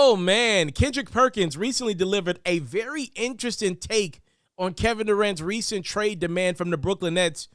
Oh, man. Kendrick Perkins recently delivered a very interesting take on Kevin Durant's recent trade demand from the Brooklyn Nets.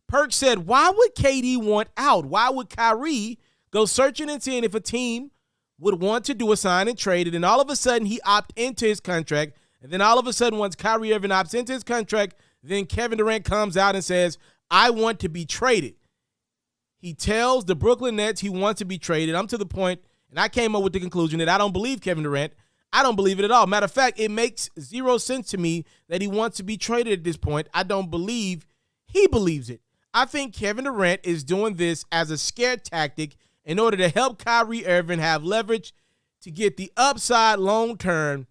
Perk said, why would KD want out? Why would Kyrie go searching and seeing if a team would want to do a sign and trade? And then all of a sudden he opt into his contract. And then all of a sudden once Kyrie Irving opts into his contract, then Kevin Durant comes out and says, I want to be traded. He tells the Brooklyn Nets he wants to be traded. I'm to the point, and I came up with the conclusion that I don't believe Kevin Durant. I don't believe it at all. Matter of fact, it makes zero sense to me that he wants to be traded at this point. I don't believe he believes it. I think Kevin Durant is doing this as a scare tactic in order to help Kyrie Irving have leverage to get the upside long term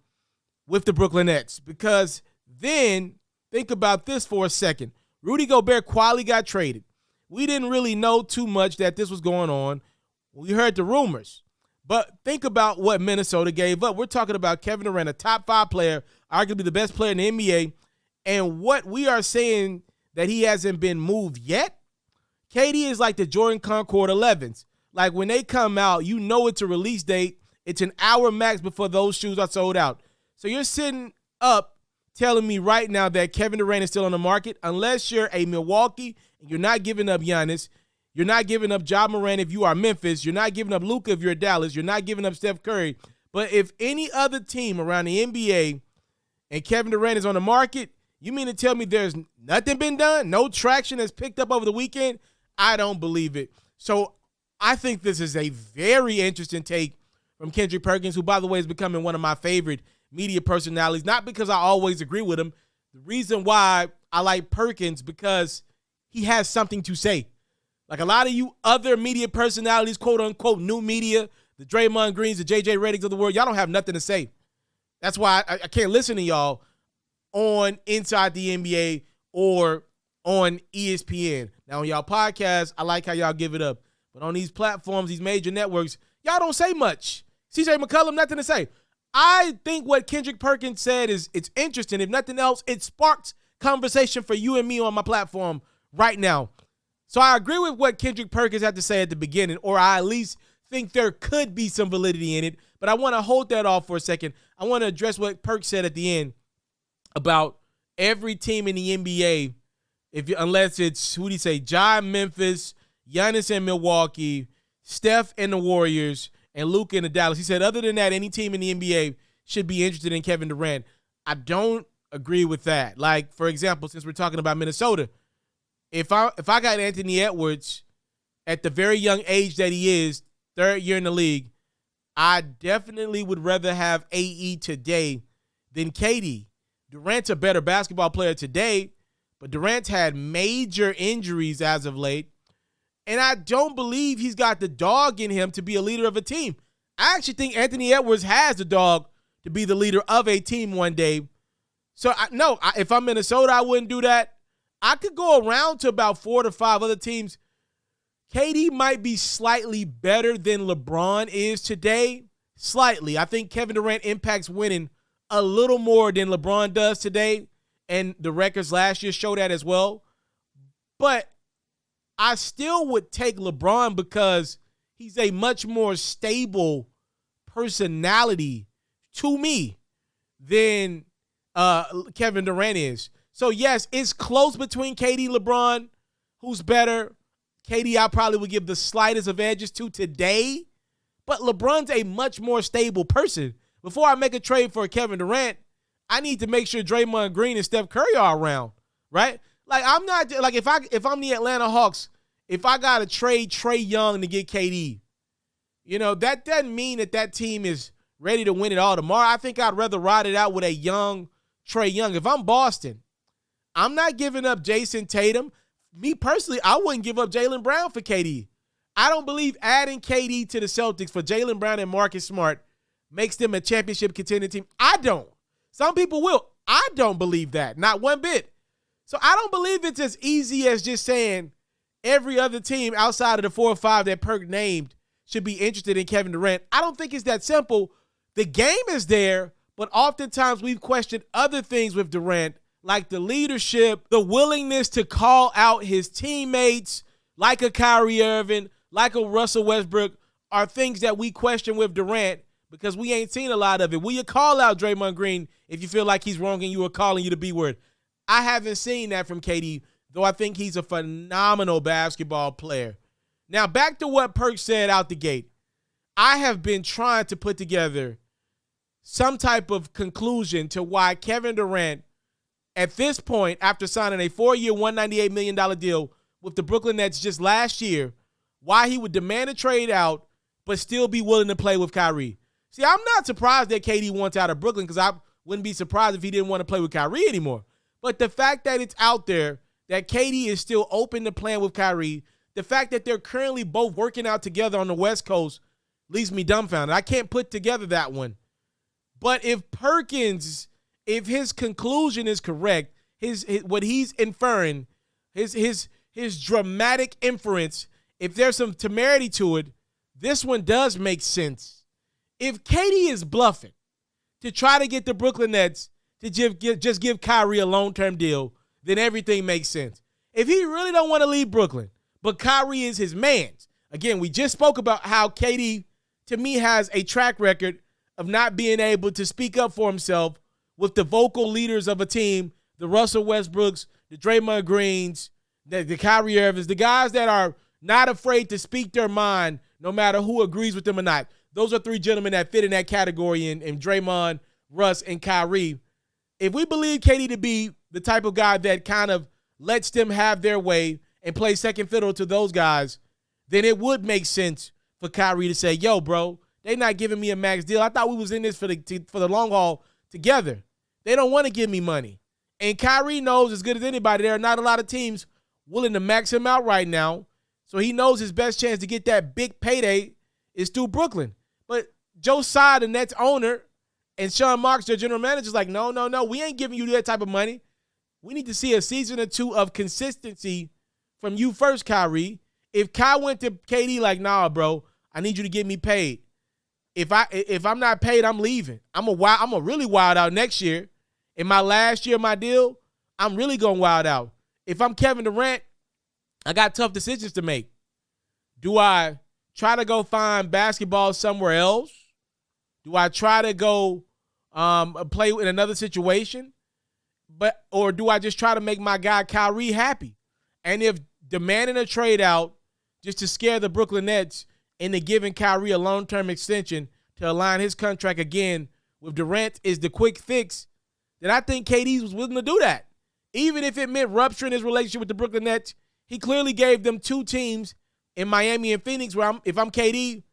with the Brooklyn Nets. Because then, think about this for a second. Rudy Gobert quietly got traded. We didn't really know too much that this was going on. We heard the rumors. But think about what Minnesota gave up. We're talking about Kevin Durant, a top 5 player, arguably the best player in the NBA. And what we are saying that he hasn't been moved yet, KD is like the Jordan Concord 11s. Like when they come out, you know it's a release date. It's an hour max before those shoes are sold out. So you're sitting up telling me right now that Kevin Durant is still on the market unless you're a Milwaukee and you're not giving up Giannis. You're not giving up Ja Morant if you are Memphis. You're not giving up Luka if you're Dallas. You're not giving up Steph Curry. But if any other team around the NBA and Kevin Durant is on the market, you mean to tell me there's nothing been done? No traction has picked up over the weekend? I don't believe it. So I think this is a very interesting take from Kendrick Perkins, who, by the way, is becoming one of my favorite media personalities. Not because I always agree with him. The reason why I like Perkins, because he has something to say. Like a lot of you other media personalities, quote unquote, new media, the Draymond Greens, the JJ Redick's of the world, y'all don't have nothing to say. That's why I can't listen to y'all on Inside the NBA or on ESPN. Now, on y'all podcasts, I like how y'all give it up. But on these platforms, these major networks, y'all don't say much. CJ McCollum, nothing to say. I think what Kendrick Perkins said it's interesting. If nothing else, it sparks conversation for you and me on my platform right now. So I agree with what Kendrick Perkins had to say at the beginning, or I at least think there could be some validity in it. But I want to hold that off for a second. I want to address what Perk said at the end about every team in the NBA, unless it's, who do you say, Ja in Memphis, Giannis in Milwaukee, Steph and the Warriors, and Luka in the Dallas. He said, other than that, any team in the NBA should be interested in Kevin Durant. I don't agree with that. Like, for example, since we're talking about Minnesota, if I got Anthony Edwards at the very young age that he is, 3rd year in the league, I definitely would rather have AE today than KD. Durant's a better basketball player today, but Durant's had major injuries as of late, and I don't believe he's got the dog in him to be a leader of a team. I actually think Anthony Edwards has the dog to be the leader of a team one day. So, if I'm Minnesota, I wouldn't do that. I could go around to about 4 to 5 other teams. KD might be slightly better than LeBron is today. Slightly. I think Kevin Durant impacts winning a little more than LeBron does today. And the records last year show that as well. But I still would take LeBron because he's a much more stable personality to me than Kevin Durant is. So, yes, it's close between KD and LeBron. Who's better? KD, I probably would give the slightest of edges to today. But LeBron's a much more stable person. Before I make a trade for Kevin Durant, I need to make sure Draymond Green and Steph Curry are around, right? Like, I'm not – like, if I'm the Atlanta Hawks, if I got to trade Trae Young to get KD, that doesn't mean that team is ready to win it all tomorrow. I think I'd rather ride it out with a young Trae Young. If I'm Boston, I'm not giving up Jason Tatum. Me personally, I wouldn't give up Jaylen Brown for KD. I don't believe adding KD to the Celtics for Jaylen Brown and Marcus Smart makes them a championship contending team. I don't. Some people will. I don't believe that. Not one bit. So I don't believe it's as easy as just saying every other team outside of the 4 or 5 that Perk named should be interested in Kevin Durant. I don't think it's that simple. The game is there, but oftentimes we've questioned other things with Durant, like the leadership, the willingness to call out his teammates, like a Kyrie Irving, like a Russell Westbrook, are things that we question with Durant. because we ain't seen a lot of it. Will you call out Draymond Green if you feel like he's wrong and you are calling you the B word? I haven't seen that from KD, though I think he's a phenomenal basketball player. Now, back to what Perk said out the gate. I have been trying to put together some type of conclusion to why Kevin Durant, at this point, after signing a 4-year, $198 million deal with the Brooklyn Nets just last year, why he would demand a trade out but still be willing to play with Kyrie. See, I'm not surprised that KD wants out of Brooklyn because I wouldn't be surprised if he didn't want to play with Kyrie anymore. But the fact that it's out there that KD is still open to playing with Kyrie, the fact that they're currently both working out together on the West Coast leaves me dumbfounded. I can't put together that one. But if Perkins, if his conclusion is correct, his what he's inferring, his dramatic inference, if there's some temerity to it, this one does make sense. If KD is bluffing to try to get the Brooklyn Nets to just give Kyrie a long-term deal, then everything makes sense. If he really don't want to leave Brooklyn, but Kyrie is his man's, again, we just spoke about how KD, to me, has a track record of not being able to speak up for himself with the vocal leaders of a team, the Russell Westbrooks, the Draymond Greens, the Kyrie Irvings, the guys that are not afraid to speak their mind no matter who agrees with them or not. Those are three gentlemen that fit in that category in Draymond, Russ, and Kyrie. If we believe KD to be the type of guy that kind of lets them have their way and play second fiddle to those guys, then it would make sense for Kyrie to say, yo, bro, they not giving me a max deal. I thought we was in this for the long haul together. They don't want to give me money. And Kyrie knows as good as anybody, there are not a lot of teams willing to max him out right now. So he knows his best chance to get that big payday is through Brooklyn. But Joe Tsai, the Nets owner, and Sean Marks, their general manager, is like, no, we ain't giving you that type of money. We need to see a season or two of consistency from you first, Kyrie. If Kai went to KD like, nah, bro, I need you to get me paid. If I'm not paid, I'm leaving. I'm a really wild out next year. In my last year of my deal, I'm really going wild out. If I'm Kevin Durant, I got tough decisions to make. Do I try to go find basketball somewhere else? Do I try to go play in another situation? Or do I just try to make my guy Kyrie happy? And if demanding a trade out just to scare the Brooklyn Nets into giving Kyrie a long-term extension to align his contract again with Durant is the quick fix, then I think KD was willing to do that. Even if it meant rupturing his relationship with the Brooklyn Nets, he clearly gave them two teams in Miami and Phoenix where if I'm KD,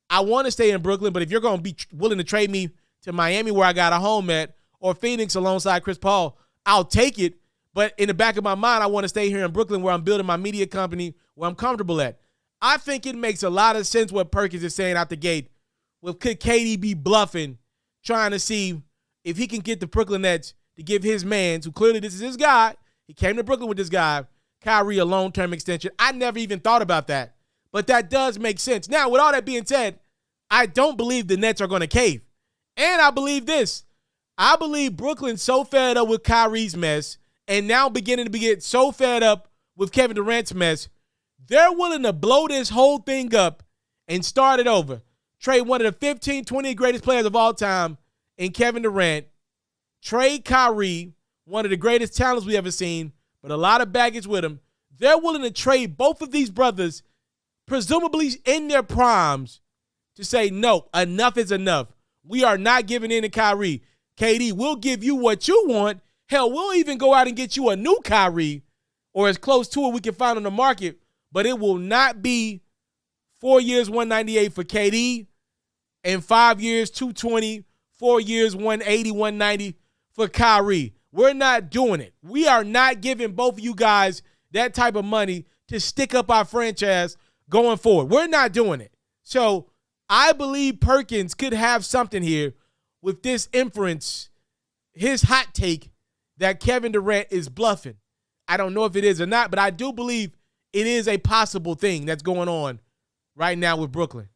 I want to stay in Brooklyn, but if you're going to be willing to trade me to Miami where I got a home at or Phoenix alongside Chris Paul, I'll take it. But in the back of my mind, I want to stay here in Brooklyn where I'm building my media company where I'm comfortable at. I think it makes a lot of sense what Perkins is saying out the gate. Well, could KD be bluffing, trying to see if he can get the Brooklyn Nets to give his man, who clearly this is his guy, he came to Brooklyn with this guy, Kyrie, a long-term extension. I never even thought about that, but that does make sense. Now, with all that being said, I don't believe the Nets are going to cave. And I believe this. I believe Brooklyn's so fed up with Kyrie's mess and now beginning to get so fed up with Kevin Durant's mess, they're willing to blow this whole thing up and start it over. Trade one of the 15, 20 greatest players of all time in Kevin Durant. Trade Kyrie, one of the greatest talents we ever seen, but a lot of baggage with him. They're willing to trade both of these brothers, presumably in their primes, to say, no, enough is enough. We are not giving in to Kyrie. KD, we'll give you what you want. Hell, we'll even go out and get you a new Kyrie or as close to it we can find on the market, but it will not be 4 years, 198 for KD and 5 years, 220, 4 years, 180, 190 for Kyrie. We're not doing it. We are not giving both of you guys that type of money to stick up our franchise going forward. We're not doing it. So I believe Perkins could have something here with this inference, his hot take that Kevin Durant is bluffing. I don't know if it is or not, but I do believe it is a possible thing that's going on right now with Brooklyn.